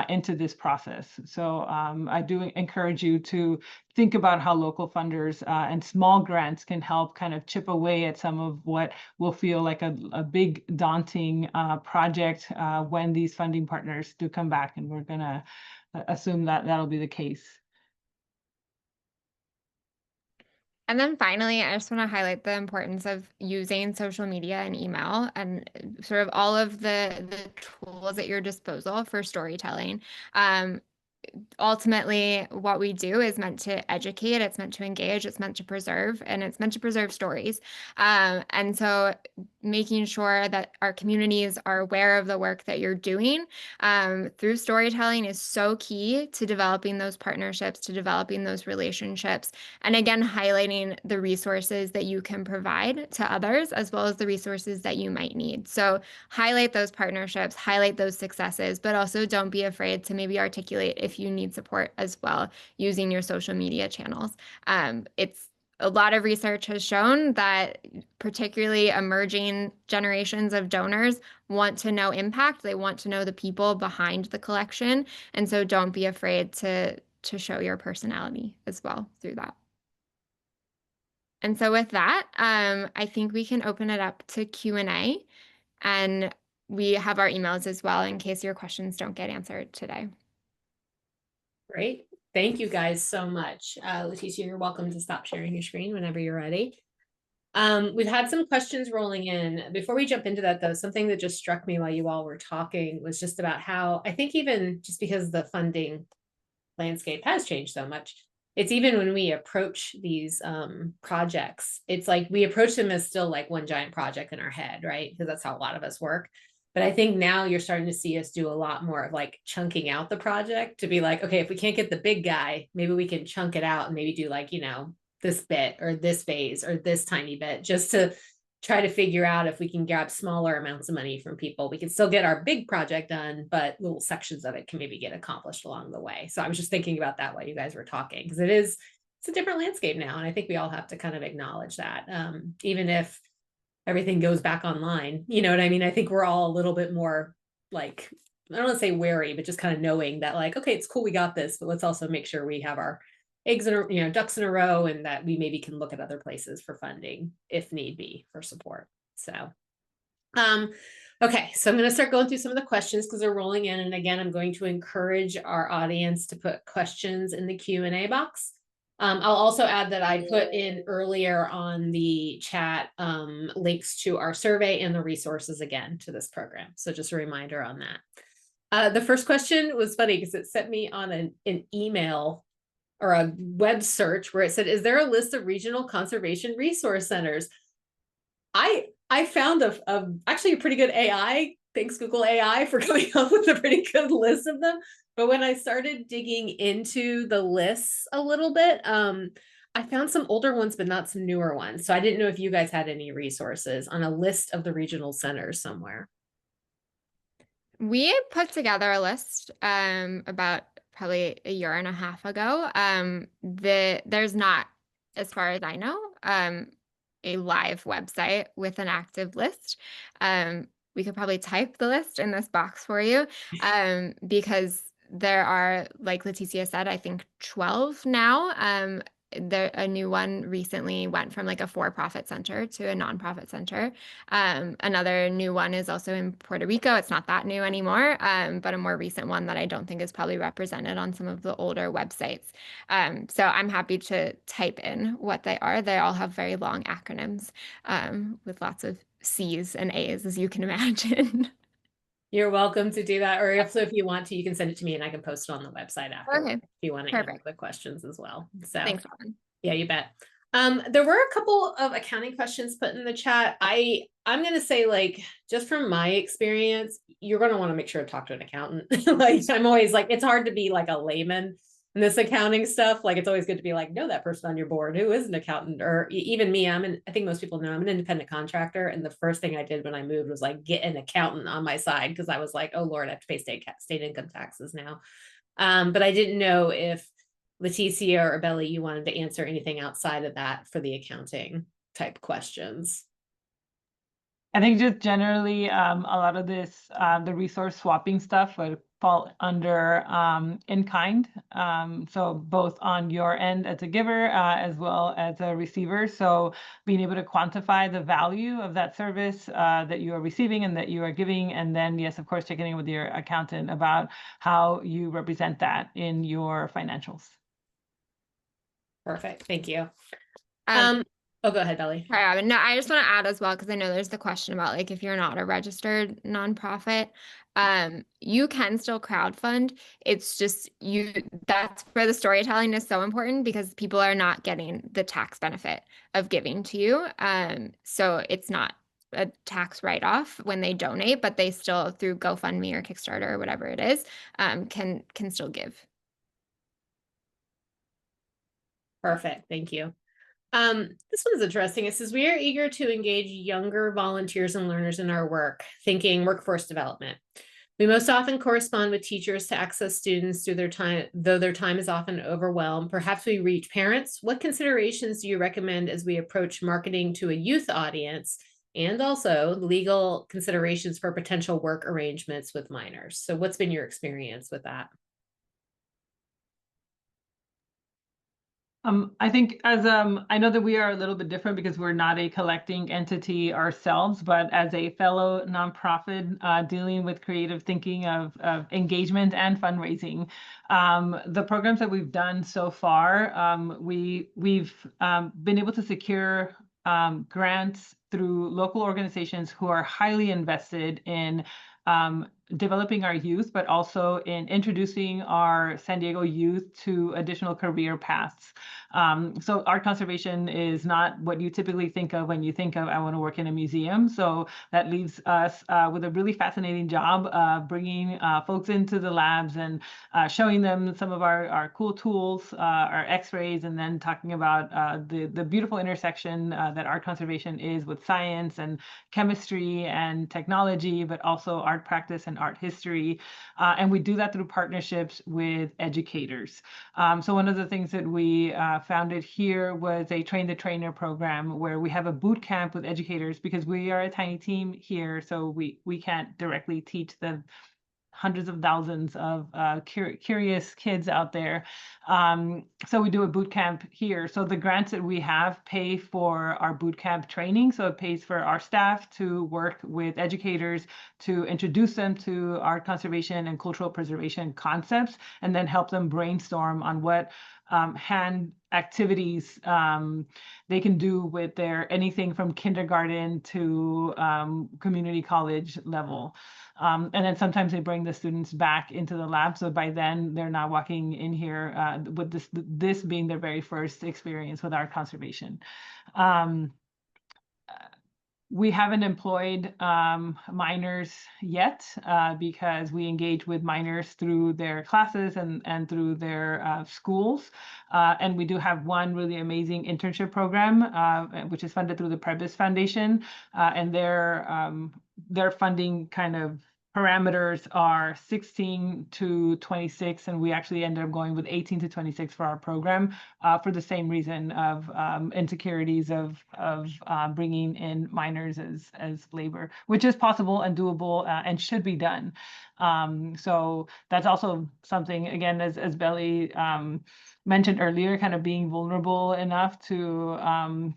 into this process. So I do encourage you to think about how local funders and small grants can help kind of chip away at some of what will feel like a big daunting project when these funding partners do come back, and we're gonna assume that that'll be the case. And then finally, I just want to highlight the importance of using social media and email and sort of all of the tools at your disposal for storytelling. Ultimately, what we do is meant to educate, it's meant to engage, it's meant to preserve, and it's meant to preserve stories. And so making sure that our communities are aware of the work that you're doing through storytelling is so key to developing those partnerships, to developing those relationships, and again, highlighting the resources that you can provide to others, as well as the resources that you might need. So highlight those partnerships, highlight those successes, but also don't be afraid to maybe articulate if you need support as well using your social media channels. It's a lot of research has shown that particularly emerging generations of donors want to know impact. They want to know the people behind the collection. And so don't be afraid to show your personality as well through that. And so with that, I think we can open it up to Q&A. And we have our emails as well in case your questions don't get answered today. Great. Thank you guys so much. Leticia, you're welcome to stop sharing your screen whenever you're ready. We've had some questions rolling in. Before we jump into that, though, something that just struck me while you all were talking was just about how I think even just because the funding landscape has changed so much, it's even when we approach these projects, it's like we approach them as still like one giant project in our head, right? Because that's how a lot of us work. But I think now you're starting to see us do a lot more of like chunking out the project to be like, okay, if we can't get the big guy, maybe we can chunk it out and maybe do like, you know, this bit or this phase or this tiny bit, just to try to figure out if we can grab smaller amounts of money from people. We can still get our big project done, but little sections of it can maybe get accomplished along the way. So I was just thinking about that while you guys were talking, because it's a different landscape now. And I think we all have to kind of acknowledge that, even if everything goes back online, you know what I mean? I think we're all a little bit more like, I don't want to say wary, but just kind of knowing that like, okay, it's cool, we got this, but let's also make sure we have our eggs in a, you know, ducks in a row, and that we maybe can look at other places for funding if need be for support. So Okay, so I'm going to start going through some of the questions because they're rolling in. And again, I'm going to encourage our audience to put questions in the Q&A box. I'll also add that I put in earlier on the chat links to our survey and the resources again to this program. So just a reminder on that. The first question was funny because it sent me on an email or a web search where it said, is there a list of regional conservation resource centers? I found actually a pretty good AI, thanks Google AI for coming up with a pretty good list of them. But when I started digging into the lists a little bit, I found some older ones, but not some newer ones. So I didn't know if you guys had any resources on a list of the regional centers somewhere. We put together a list about probably a year and a half ago. There's not, as far as I know, a live website with an active list. We could probably type the list in this box for you because there are, like Leticia said, I think 12 now. A new one recently went from like a for-profit center to a nonprofit center. Another new one is also in Puerto Rico. It's not that new anymore, but a more recent one that I don't think is probably represented on some of the older websites. So I'm happy to type in what they are. They all have very long acronyms with lots of C's and A's, as you can imagine. You're welcome to do that. Or also, if you want to, you can send it to me and I can post it on the website afterwards Okay. if you want to Perfect. answer the questions as well. So Thanks, Robin. yeah, you bet. There were a couple of accounting questions put in the chat. I'm going to say, like, just from my experience, you're going to want to make sure to talk to an accountant. Like, I'm always like, it's hard to be like a layman in this accounting stuff. Like, it's always good to be like, know that person on your board who is an accountant, or even me. I think most people know I'm an independent contractor. And the first thing I did when I moved was like get an accountant on my side because I was like, oh Lord, I have to pay state income taxes now. But I didn't know if Leticia or Bellie, you wanted to answer anything outside of that for the accounting type questions. I think just generally, a lot of this, the resource swapping stuff would fall under in kind. So both on your end as a giver as well as a receiver. So being able to quantify the value of that service that you are receiving and that you are giving. And then, yes, of course, checking in with your accountant about how you represent that in your financials. Perfect. Thank you. Oh, go ahead, Bellie. Sorry, Robin. No, I just want to add as well, because I know there's the question about like if you're not a registered nonprofit, you can still crowdfund. It's just that's where the storytelling is so important because people are not getting the tax benefit of giving to you. So it's not a tax write-off when they donate, but they still, through GoFundMe or Kickstarter or whatever it is, can still give. Perfect. Thank you. This one's interesting. It says, we are eager to engage younger volunteers and learners in our work, thinking workforce development. We most often correspond with teachers to access students through their time, though their time is often overwhelmed. Perhaps we reach parents. What considerations do you recommend as we approach marketing to a youth audience, and also legal considerations for potential work arrangements with minors? So what's been your experience with that? I think as I know that we are a little bit different because we're not a collecting entity ourselves, but as a fellow nonprofit dealing with creative thinking of engagement and fundraising, the programs that we've done so far, we've been able to secure grants through local organizations who are highly invested in developing our youth, but also in introducing our San Diego youth to additional career paths. So art conservation is not what you typically think of when you think of, I want to work in a museum. So that leaves us with a really fascinating job bringing folks into the labs and showing them some of our cool tools, our x-rays, and then talking about the beautiful intersection that art conservation is with science and chemistry and technology, but also art practice and art history. And we do that through partnerships with educators. So one of the things that we founded here was a train the trainer program where we have a boot camp with educators because we are a tiny team here. So we can't directly teach the hundreds of thousands of curious kids out there. So we do a boot camp here. So the grants that we have pay for our boot camp training. So it pays for our staff to work with educators to introduce them to art conservation and cultural preservation concepts, and then help them brainstorm on what hand activities they can do with their anything from kindergarten to community college level. And then sometimes they bring the students back into the lab. So by then they're not walking in here with this being their very first experience with art conservation. We haven't employed minors yet because we engage with minors through their classes and through their schools. And we do have one really amazing internship program, which is funded through the Prebis Foundation. And their funding kind of parameters are 16 to 26, and we actually ended up going with 18 to 26 for our program for the same reason of insecurities of bringing in minors as labor, which is possible and doable and should be done. So that's also something, again, as Bellie mentioned earlier, kind of being vulnerable enough to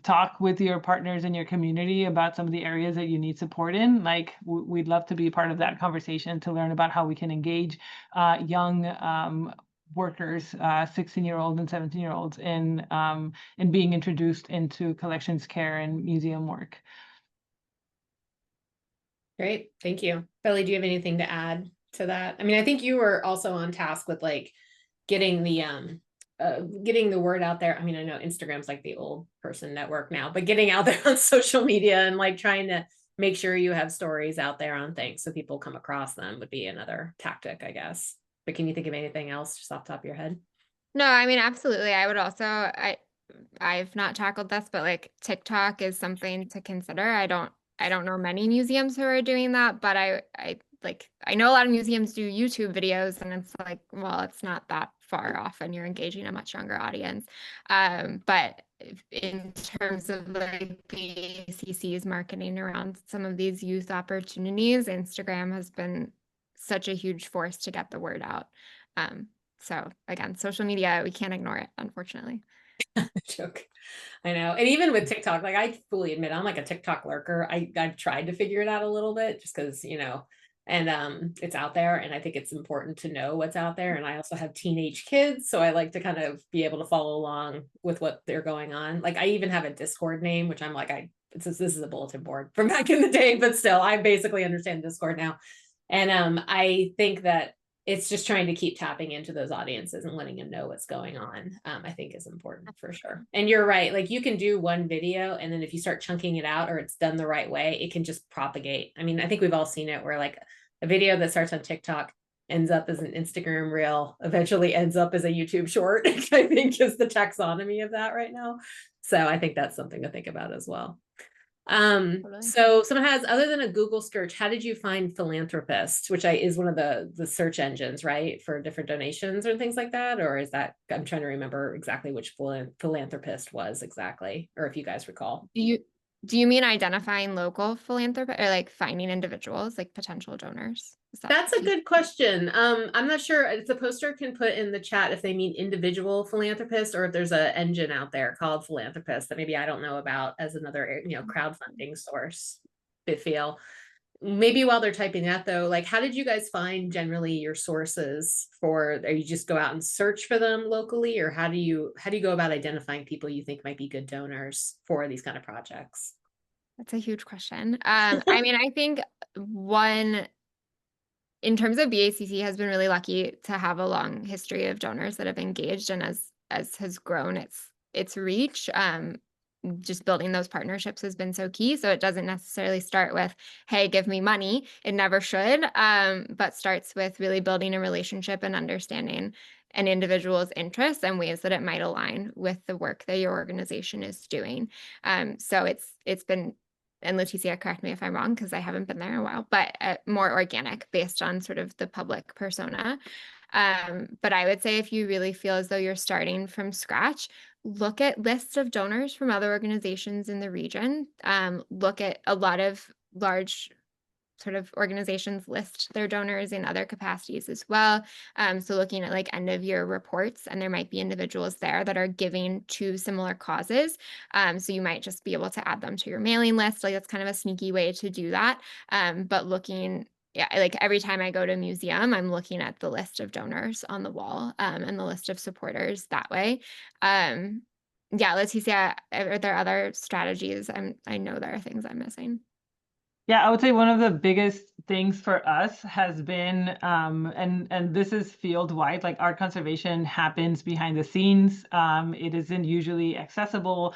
talk with your partners in your community about some of the areas that you need support in. Like we'd love to be part of that conversation to learn about how we can engage young workers, 16-year-olds and 17-year-olds in being introduced into collections care and museum work. Great, thank you. Bellie, do you have anything to add to that? I mean, I think you were also on task with like getting the word out there. I mean, I know Instagram's like the old person network now, but getting out there on social media and like trying to make sure you have stories out there on things so people come across them would be another tactic, I guess. But can you think of anything else just off the top of your head? No, I mean, absolutely. I would also, I've not tackled this, but like TikTok is something to consider. I don't know many museums who are doing that, but I know a lot of museums do YouTube videos, and it's like, well, it's not that far off and you're engaging a much younger audience. But in terms of like the ACC's marketing around some of these youth opportunities, Instagram has been such a huge force to get the word out. So again, social media, we can't ignore it, unfortunately. Joke. I know. And even with TikTok, like I fully admit I'm like a TikTok lurker. I've tried to figure it out a little bit just because, and it's out there, and I think it's important to know what's out there. And I also have teenage kids, so I like to kind of be able to follow along with what they're going on. Like I even have a Discord name, which I'm like, this is a bulletin board from back in the day, but still I basically understand Discord now. And I think that it's just trying to keep tapping into those audiences and letting them know what's going on, I think is important for sure. And you're right, like you can do one video, and then if you start chunking it out or it's done the right way, it can just propagate. I mean, I think we've all seen it where like a video that starts on TikTok ends up as an Instagram reel, eventually ends up as a YouTube short, I think is the taxonomy of that right now. So I think that's something to think about as well. So someone has, other than a Google search, how did you find Philanthropist, which is one of the search engines, right, for different donations or things like that? Or is that, I'm trying to remember exactly which Philanthropist was exactly, or if you guys recall. Do you mean identifying local philanthropists or like finding individuals, like potential donors? That's a good question. I'm not sure if the poster can put in the chat if they mean individual philanthropists or if there's an engine out there called Philanthropist that maybe I don't know about as another, crowdfunding source. Bitfeel. Maybe while they're typing that though, like how did you guys find generally your sources or you just go out and search for them locally, or how do you go about identifying people you think might be good donors for these kind of projects? That's a huge question. I mean, I think in terms of BACC has been really lucky to have a long history of donors that have engaged, and as has grown its reach, just building those partnerships has been so key. So it doesn't necessarily start with, hey, give me money. It never should, but starts with really building a relationship and understanding an individual's interests and ways that it might align with the work that your organization is doing. So it's been, and Leticia, correct me if I'm wrong, because I haven't been there in a while, but more organic based on sort of the public persona. But I would say if you really feel as though you're starting from scratch, look at lists of donors from other organizations in the region. Look at a lot of large sort of organizations list their donors in other capacities as well. So looking at like end of year reports, and there might be individuals there that are giving to similar causes. So you might just be able to add them to your mailing list. Like that's kind of a sneaky way to do that. But looking, yeah, like every time I go to a museum, I'm looking at the list of donors on the wall, and the list of supporters that way. Yeah, Leticia, are there other strategies? I know there are things I'm missing. Yeah, I would say one of the biggest things for us has been, and this is field wide, like art conservation happens behind the scenes. It isn't usually accessible.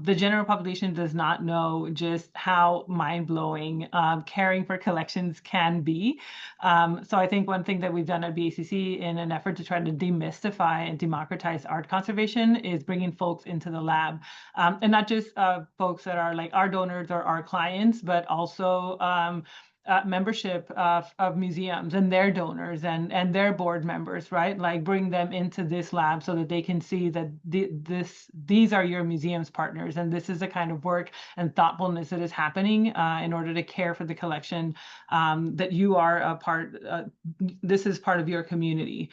The general population does not know just how mind-blowing caring for collections can be. So I think one thing that we've done at BACC in an effort to try to demystify and democratize art conservation is bringing folks into the lab. And not just folks that are like our donors or our clients, but also membership of museums and their donors and their board members, right? Like bring them into this lab so that they can see that these are your museum's partners, and this is the kind of work and thoughtfulness that is happening in order to care for the collection that you are a part. This is part of your community.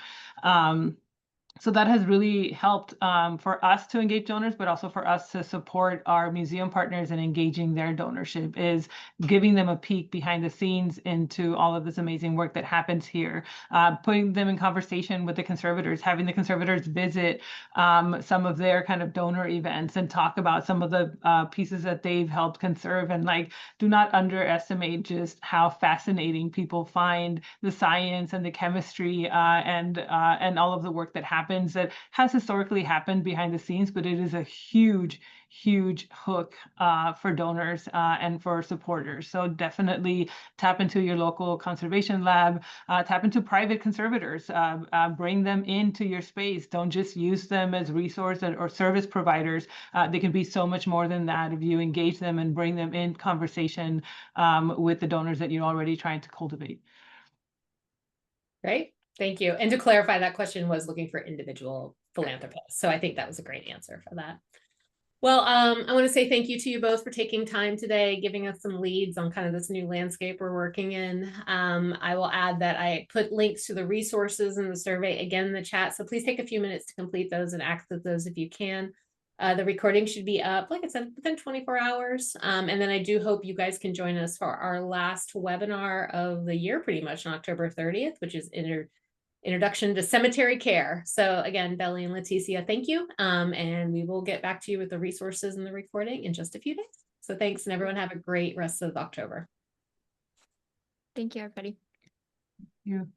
So that has really helped for us to engage donors, but also for us to support our museum partners in engaging their donorship, is giving them a peek behind the scenes into all of this amazing work that happens here, putting them in conversation with the conservators, having the conservators visit some of their kind of donor events and talk about some of the pieces that they've helped conserve. And like, do not underestimate just how fascinating people find the science and the chemistry and all of the work that happens, that has historically happened behind the scenes, but it is a huge hook for donors and for supporters. So definitely tap into your local conservation lab, tap into private conservators, bring them into your space. Don't just use them as resource or service providers. They can be so much more than that if you engage them and bring them in conversation with the donors that you're already trying to cultivate. Great. Thank you. And to clarify, that question was looking for individual philanthropists. So I think that was a great answer for that. Well, I want to say thank you to you both for taking time today, giving us some leads on kind of this new landscape we're working in. I will add that I put links to the resources in the survey again in the chat. So please take a few minutes to complete those and access those if you can. The recording should be up, like I said, within 24 hours. And then I do hope you guys can join us for our last webinar of the year, pretty much on October 30th, which is Introduction to Cemetery Care. So again, Bellie and Leticia, thank you. And we will get back to you with the resources and the recording in just a few days. So thanks, and everyone have a great rest of October. Thank you, everybody. Thank you.